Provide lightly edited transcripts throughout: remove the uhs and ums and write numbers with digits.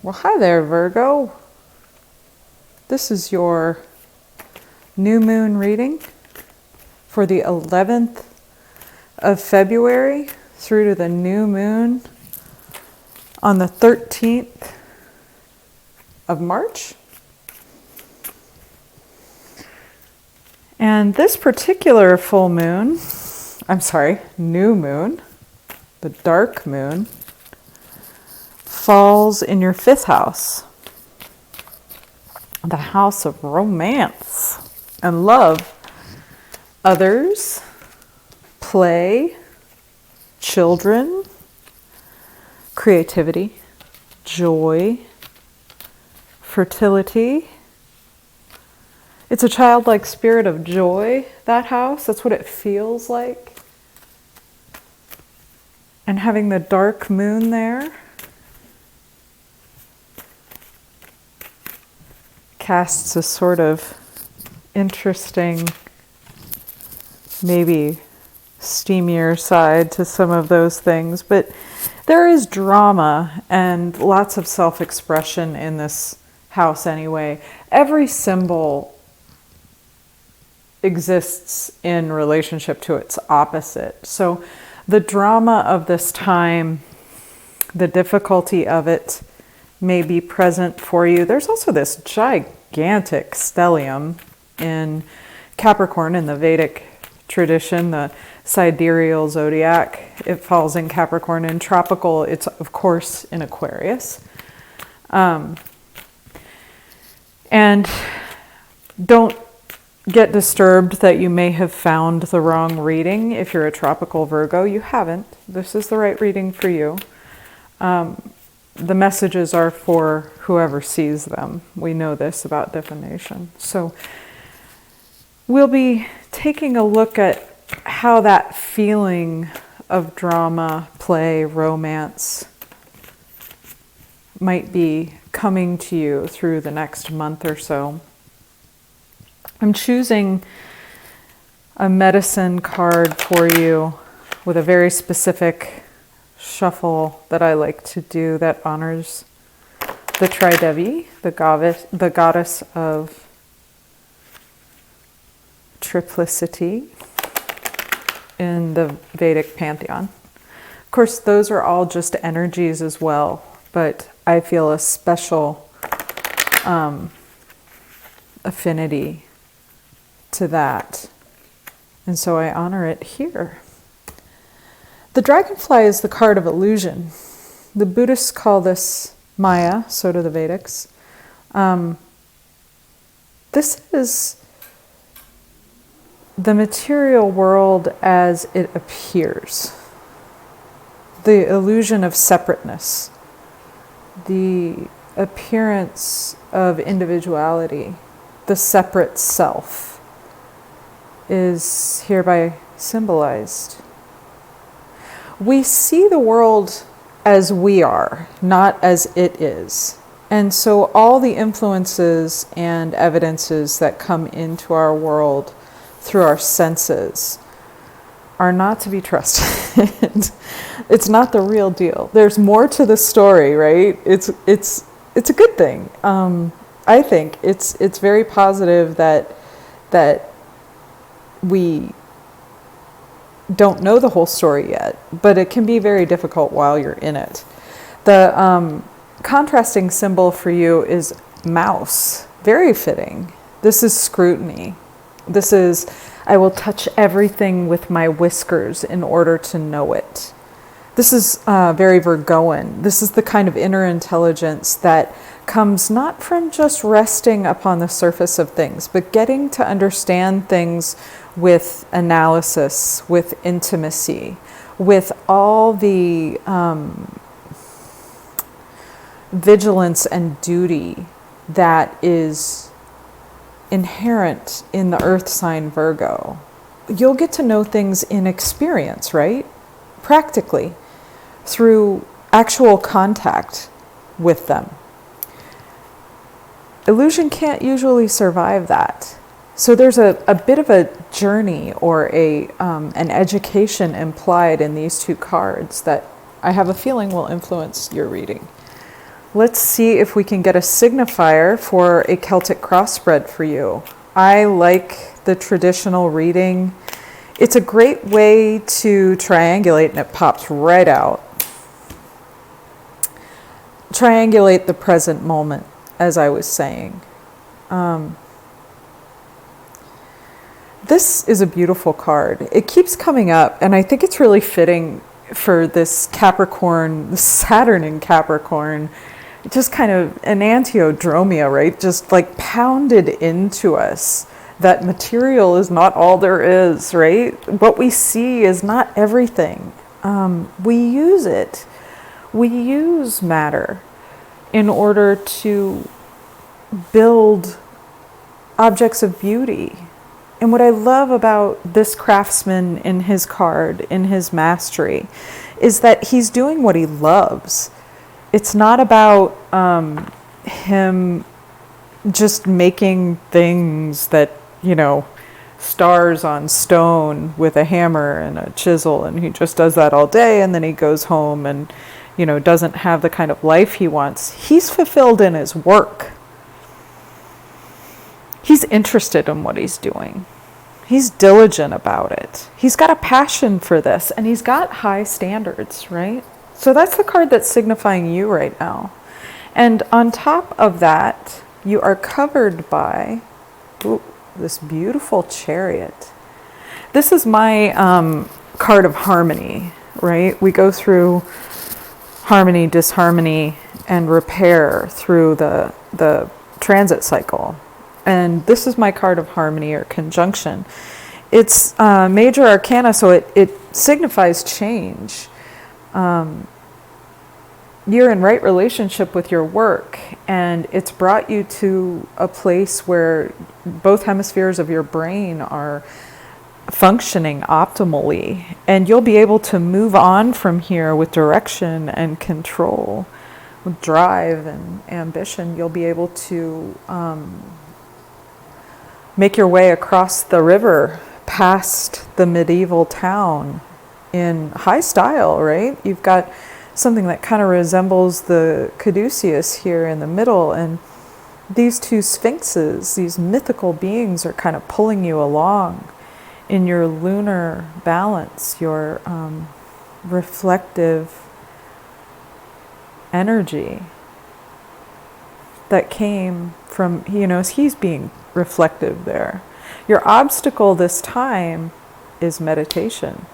Well, hi there, Virgo. This is your new moon reading for the 11th of February through to the new moon on the 13th of March. And this particular new moon, the dark moon, falls in your 5th house, the house of romance and love, others, play, children, creativity, joy, fertility. It's a childlike spirit of joy, that house. That's what it feels like. And having the dark moon there casts a sort of interesting, maybe steamier side to some of those things. But there is drama and lots of self-expression in this house anyway. Every symbol exists in relationship to its opposite. So the drama of this time, the difficulty of it, may be present for you. There's also this gigantic stellium in Capricorn in the Vedic tradition, the sidereal zodiac. It falls in Capricorn, and tropical, it's of course in Aquarius. And don't get disturbed that you may have found the wrong reading. If you're a tropical Virgo, you haven't. This is the right reading for you. The messages are for whoever sees them. We know this about divination. So we'll be taking a look at how that feeling of drama, play, romance might be coming to you through the next month or so. I'm choosing a medicine card for you with a very specific shuffle that I like to do that honors the Tridevi, the goddess of triplicity in the Vedic pantheon. Of course, those are all just energies as well, but I feel a special affinity to that, and so I honor it here. The dragonfly is the card of illusion. The Buddhists call this Maya, so do the Vedics. This is the material world as it appears. The illusion of separateness. The appearance of individuality. The separate self is hereby symbolized. We see the world as we are, not as it is. And so all the influences and evidences that come into our world through our senses are not to be trusted. It's not the real deal. There's more to the story, right? It's a good thing. I think it's very positive that we don't know the whole story yet, but it can be very difficult while you're in it. The contrasting symbol for you is mouse. Very fitting. This is scrutiny. This is, I will touch everything with my whiskers in order to know it. This is very Virgoan. This is the kind of inner intelligence that comes not from just resting upon the surface of things, but getting to understand things with analysis, with intimacy, with all the vigilance and duty that is inherent in the earth sign Virgo. You'll get to know things in experience, right? Practically, through actual contact with them. Illusion can't usually survive that. So there's a bit of a journey or an education implied in these two cards that I have a feeling will influence your reading. Let's see if we can get a signifier for a Celtic Cross spread for you. I like the traditional reading. It's a great way to triangulate, and it pops right out. Triangulate the present moment, as I was saying. This is a beautiful card. It keeps coming up, and I think it's really fitting for this Capricorn, Saturn in Capricorn, just kind of enantiodromia, right? Just like pounded into us. That material is not all there is, right? What we see is not everything. We use it. We use matter in order to build objects of beauty. And what I love about this craftsman in his card, in his mastery, is that he's doing what he loves. It's not about him just making things that, you know, stars on stone with a hammer and a chisel, and he just does that all day, and then he goes home and, you know, doesn't have the kind of life he wants. He's fulfilled in his work. He's interested in what he's doing. He's diligent about it. He's got a passion for this, and he's got high standards, right? So that's the card that's signifying you right now. And on top of that, you are covered by this beautiful Chariot. This is my card of harmony, right? We go through harmony, disharmony, and repair through the transit cycle. And this is my card of harmony or conjunction. It's major arcana, so it signifies change. You're in right relationship with your work, and it's brought you to a place where both hemispheres of your brain are functioning optimally, and you'll be able to move on from here with direction and control, with drive and ambition. You'll be able to make your way across the river past the medieval town in high style, right? You've got something that kind of resembles the caduceus here in the middle, and these two sphinxes, these mythical beings, are kind of pulling you along in your lunar balance, your reflective energy that came from, you know, he's being reflective there. Your obstacle this time is meditation.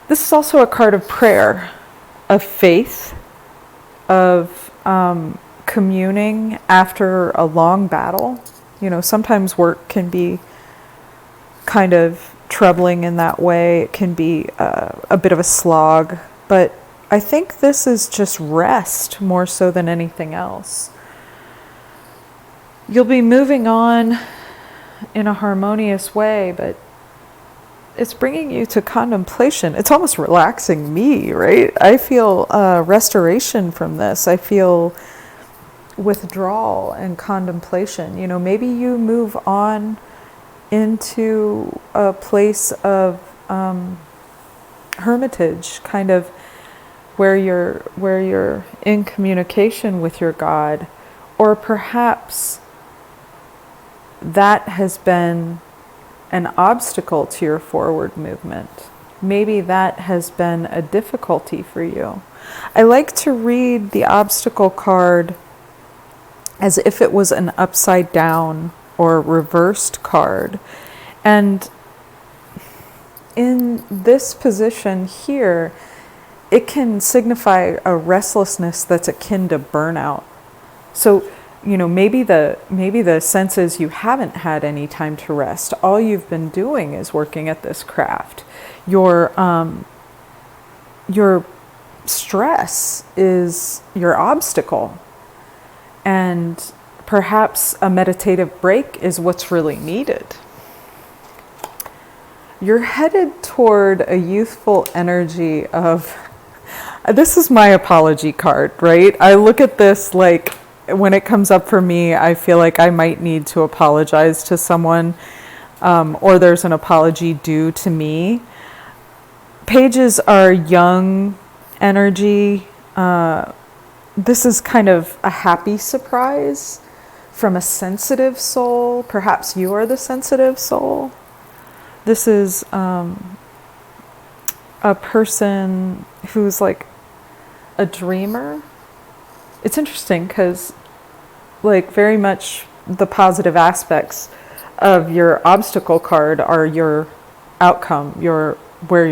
This is also a card of prayer, of faith, of communing after a long battle. You know, sometimes work can be kind of troubling in that way. It can be a bit of a slog, but I think this is just rest more so than anything else. You'll be moving on in a harmonious way, but it's bringing you to contemplation. It's almost relaxing me, right? I feel restoration from this. I feel withdrawal and contemplation. You know, maybe you move on into a place of hermitage, kind of where you're in communication with your God, or perhaps that has been an obstacle to your forward movement. Maybe that has been a difficulty for you. I like to read the obstacle card as if it was an upside down or reversed card. And in this position here, it can signify a restlessness that's akin to burnout. So, you know, maybe the sense is you haven't had any time to rest. All you've been doing is working at this craft. Your stress is your obstacle, and perhaps a meditative break is what's really needed. You're headed toward a youthful energy of, this is my apology card, right? I look at this like, when it comes up for me, I feel like I might need to apologize to someone, or there's an apology due to me. Pages are young energy, This is kind of a happy surprise from a sensitive soul. Perhaps you are the sensitive soul. This is a person who's like a dreamer. It's interesting because like very much the positive aspects of your obstacle card are your outcome, your where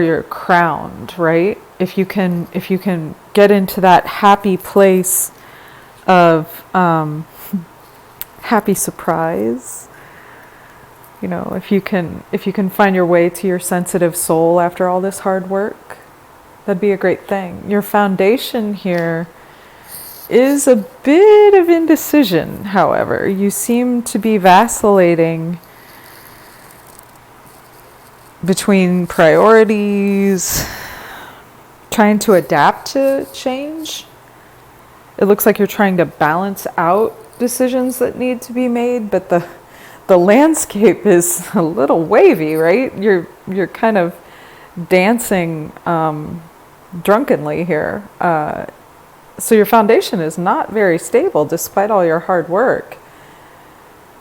you're crowned, right? If you can get into that happy place of happy surprise, you know, if you can find your way to your sensitive soul after all this hard work, that'd be a great thing. Your foundation here is a bit of indecision, however. You seem to be vacillating between priorities, trying to adapt to change. It looks like you're trying to balance out decisions that need to be made, but the landscape is a little wavy, right? You're kind of dancing drunkenly here. So your foundation is not very stable despite all your hard work.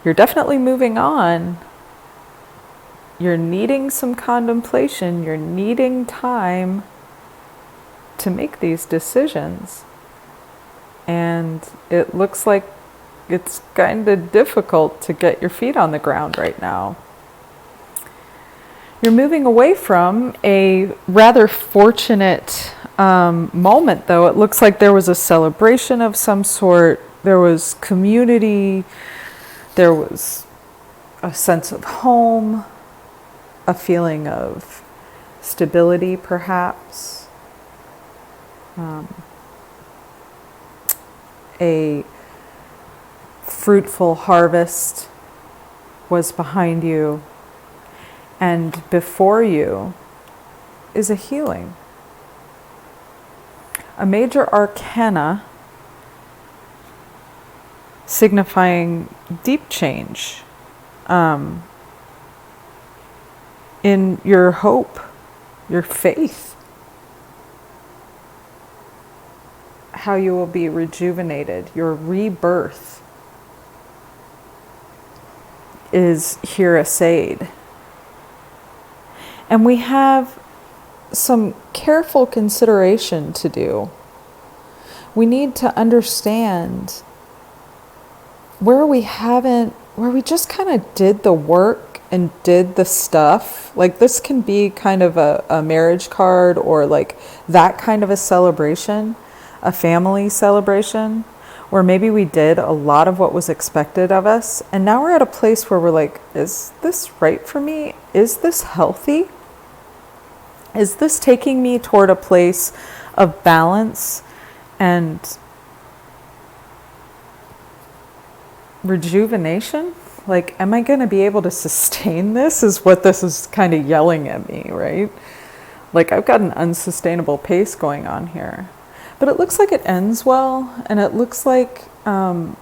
You're definitely moving on. You're needing some contemplation. You're needing time to make these decisions. And it looks like it's kind of difficult to get your feet on the ground right now. You're moving away from a rather fortunate moment, though. It looks like there was a celebration of some sort. There was community. There was a sense of home, a feeling of stability, perhaps. A fruitful harvest was behind you, and before you is a healing. A major arcana signifying deep change in your hope, your faith, how you will be rejuvenated. Your rebirth is here essayed. And we have some careful consideration to do. We need to understand where we just kind of did the work and did the stuff. Like this can be kind of a marriage card or like that kind of a celebration, a family celebration, where maybe we did a lot of what was expected of us. And now we're at a place where we're like, is this right for me? Is this healthy? Is this taking me toward a place of balance and rejuvenation? Like, am I going to be able to sustain this? Is what this is kind of yelling at me, right? Like, I've got an unsustainable pace going on here. But it looks like it ends well, and it looks like the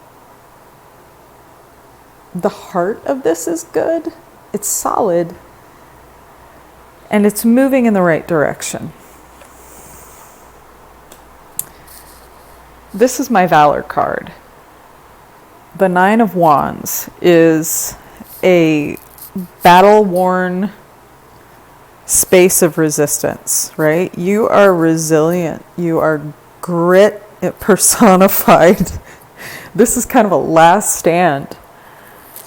heart of this is good. It's solid. And it's moving in the right direction. This is my Valor card. The Nine of Wands is a battle-worn space of resistance, right? You are resilient. You are grit personified. This is kind of a last stand.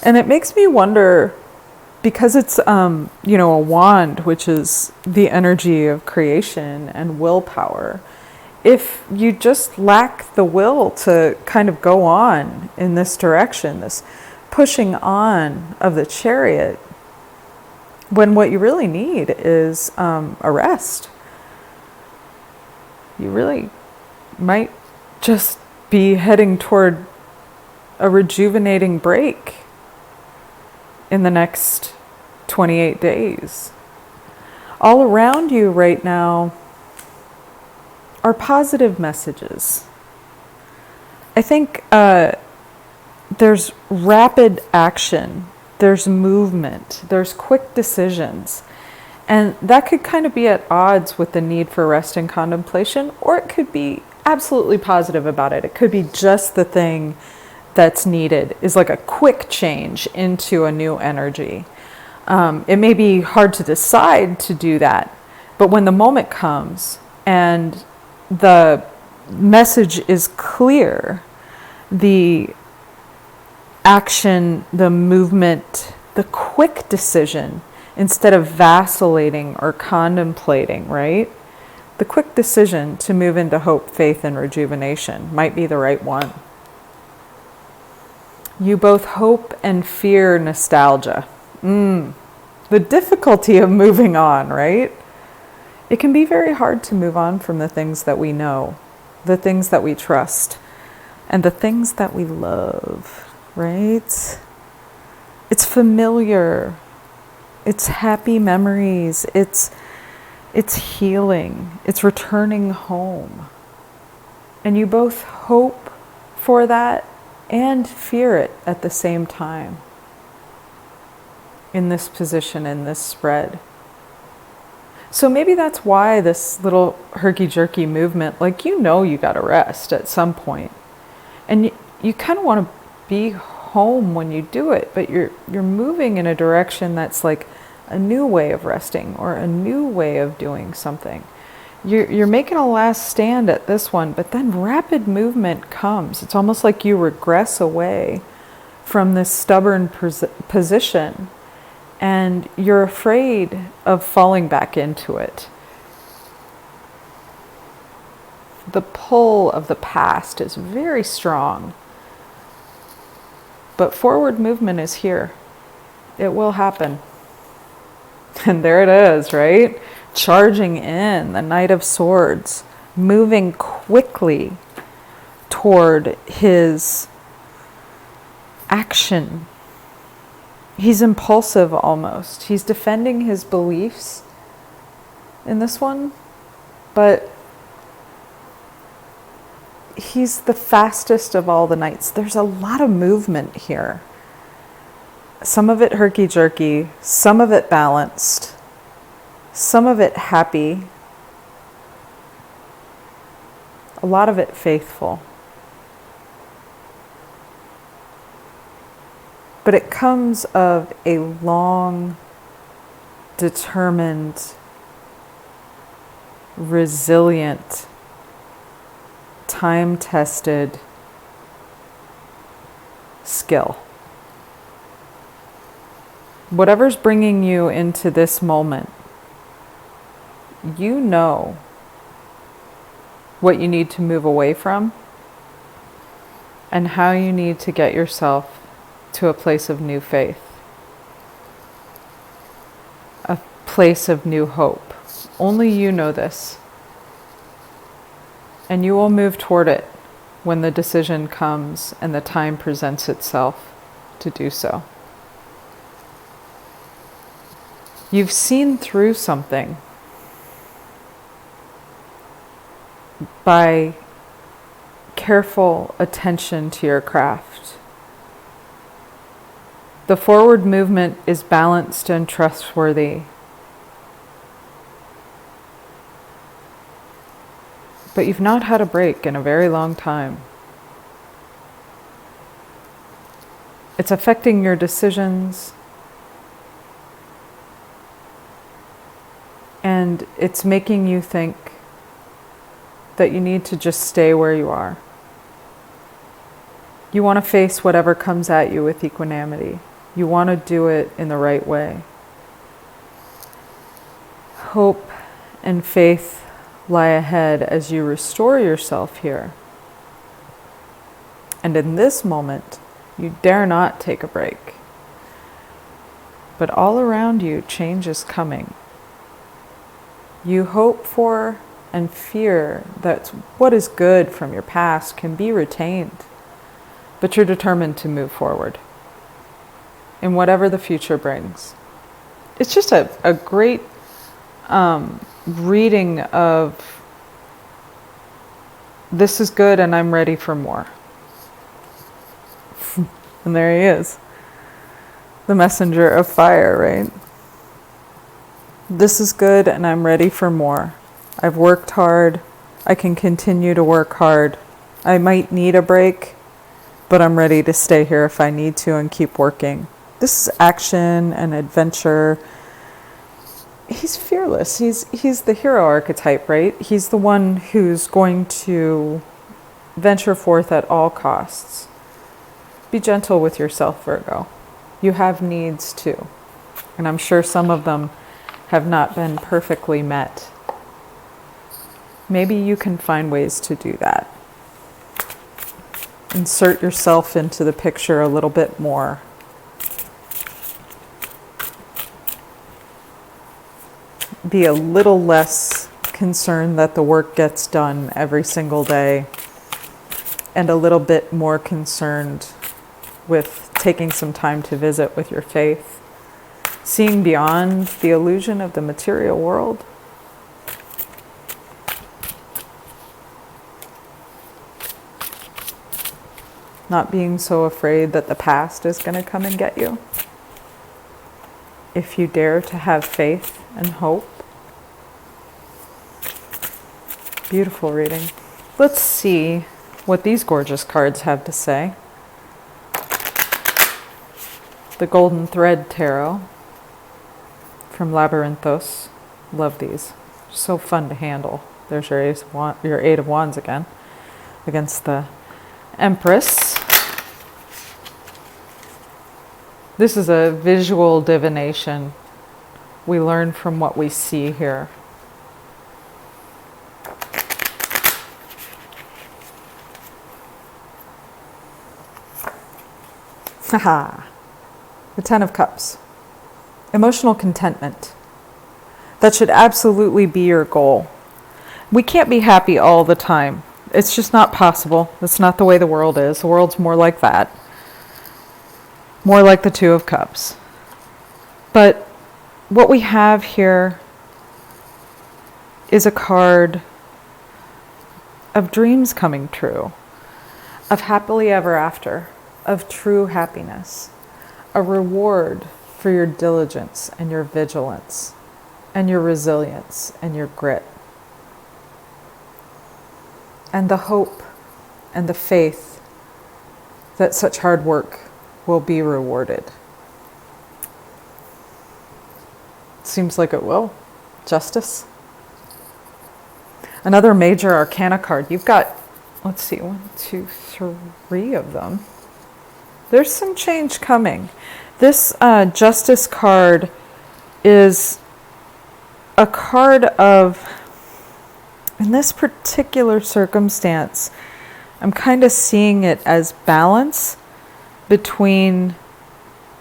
And it makes me wonder, because it's, a wand, which is the energy of creation and willpower, if you just lack the will to kind of go on in this direction, this pushing on of the chariot, when what you really need is a rest. You really might just be heading toward a rejuvenating break in the next 28 days. All around you right now are positive messages. I think there's rapid action, there's movement, there's quick decisions, And that could kind of be at odds with the need for rest and contemplation, or it could be absolutely positive about it. It could be just the thing that's needed, is like a quick change into a new energy. It may be hard to decide to do that, but when the moment comes and the message is clear, the action, the movement, the quick decision, instead of vacillating or contemplating, right? The quick decision to move into hope, faith, and rejuvenation might be the right one. You both hope and fear nostalgia. The difficulty of moving on, right? It can be very hard to move on from the things that we know, the things that we trust, and the things that we love, right? It's familiar. It's happy memories. It's healing. It's returning home. And you both hope for that and fear it at the same time. In this position, in this spread. So maybe that's why this little herky-jerky movement, like, you gotta rest at some point. And you kind of want to be home when you do it, but you're moving in a direction that's like a new way of resting or a new way of doing something. You're making a last stand at this one, but then rapid movement comes. It's almost like you regress away from this stubborn position, and you're afraid of falling back into it. The pull of the past is very strong, but forward movement is here. It will happen. And there it is, right? Charging in, the Knight of Swords, moving quickly toward his action. He's impulsive almost. He's defending his beliefs in this one, but he's the fastest of all the knights. There's a lot of movement here. Some of it herky-jerky, some of it balanced, some of it happy, a lot of it faithful. But it comes of a long, determined, resilient, time-tested skill. Whatever's bringing you into this moment, you know what you need to move away from and how you need to get yourself to a place of new faith, a place of new hope. Only you know this. And you will move toward it when the decision comes and the time presents itself to do so. You've seen through something by careful attention to your craft. The forward movement is balanced and trustworthy. But you've not had a break in a very long time. It's affecting your decisions, and it's making you think that you need to just stay where you are. You want to face whatever comes at you with equanimity. You want to do it in the right way. Hope and faith lie ahead as you restore yourself here. And in this moment, you dare not take a break. But all around you, change is coming. You hope for and fear that what is good from your past can be retained, but you're determined to move forward in whatever the future brings. It's just a great reading of this is good and I'm ready for more. And there he is, the messenger of fire, right? This is good and I'm ready for more. I've worked hard. I can continue to work hard. I might need a break, but I'm ready to stay here if I need to and keep working. This is action and adventure. He's fearless. He's the hero archetype, right? He's the one who's going to venture forth at all costs. Be gentle with yourself, Virgo. You have needs too. And I'm sure some of them have not been perfectly met. Maybe you can find ways to do that. Insert yourself into the picture a little bit more. Be a little less concerned that the work gets done every single day, and a little bit more concerned with taking some time to visit with your faith, seeing beyond the illusion of the material world. Not being so afraid that the past is going to come and get you. If you dare to have faith and hope. Beautiful reading. Let's see what these gorgeous cards have to say. The Golden Thread Tarot from Labyrinthos. Love these. So fun to handle. There's your Eight of Wands again against the Empress. This is a visual divination. We learn from what we see here. Haha. The Ten of Cups. Emotional contentment. That should absolutely be your goal. We can't be happy all the time. It's just not possible. That's not the way the world is. The world's more like that. More like the Two of Cups. But what we have here is a card of dreams coming true, of happily ever after, of true happiness, a reward for your diligence and your vigilance and your resilience and your grit, and the hope and the faith that such hard work will be rewarded. Seems like it will. Justice. Another major arcana card. You've got, let's see, 1, 2, 3 of them. There's some change coming. This Justice card is a card of, in this particular circumstance, I'm kind of seeing it as balance between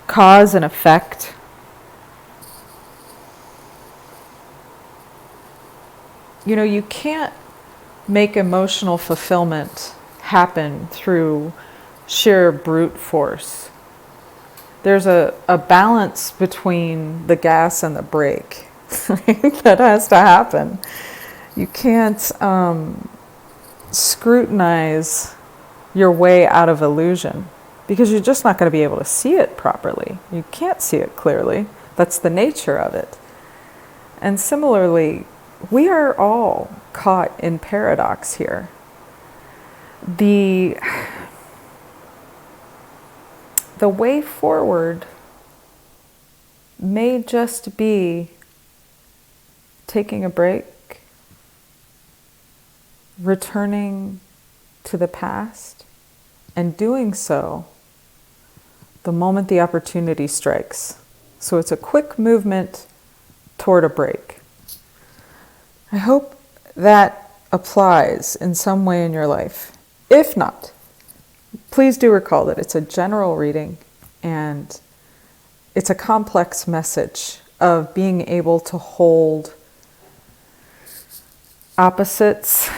cause and effect. You know, you can't make emotional fulfillment happen through sheer brute force. There's a balance between the gas and the brake that has to happen. You can't scrutinize your way out of illusion, because you're just not going to be able to see it properly. You can't see it clearly. That's the nature of it. And similarly, we are all caught in paradox here. The way forward may just be taking a break, returning to the past, and doing so the moment the opportunity strikes. So it's a quick movement toward a break. I hope that applies in some way in your life. If not, please do recall that it's a general reading and it's a complex message of being able to hold opposites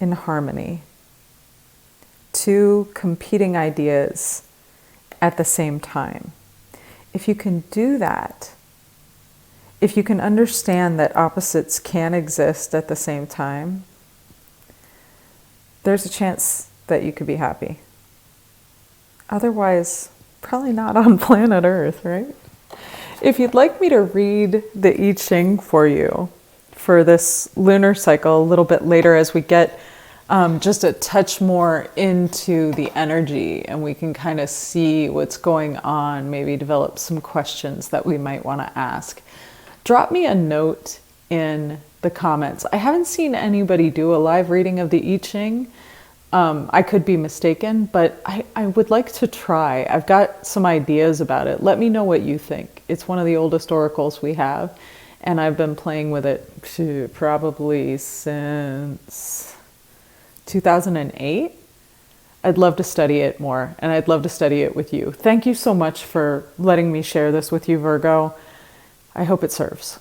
in harmony, two competing ideas at the same time. If you can do that, if you can understand that opposites can exist at the same time, there's a chance that you could be happy. Otherwise, probably not on planet Earth, right? If you'd like me to read the I Ching for you for this lunar cycle a little bit later as we get just a touch more into the energy and we can kind of see what's going on, maybe develop some questions that we might want to ask, drop me a note in the comments. I haven't seen anybody do a live reading of the I Ching. I could be mistaken, but I would like to try. I've got some ideas about it. Let me know what you think. It's one of the oldest oracles we have, and I've been playing with it probably since 2008. I'd love to study it more, and I'd love to study it with you. Thank you so much for letting me share this with you, Virgo. I hope it serves.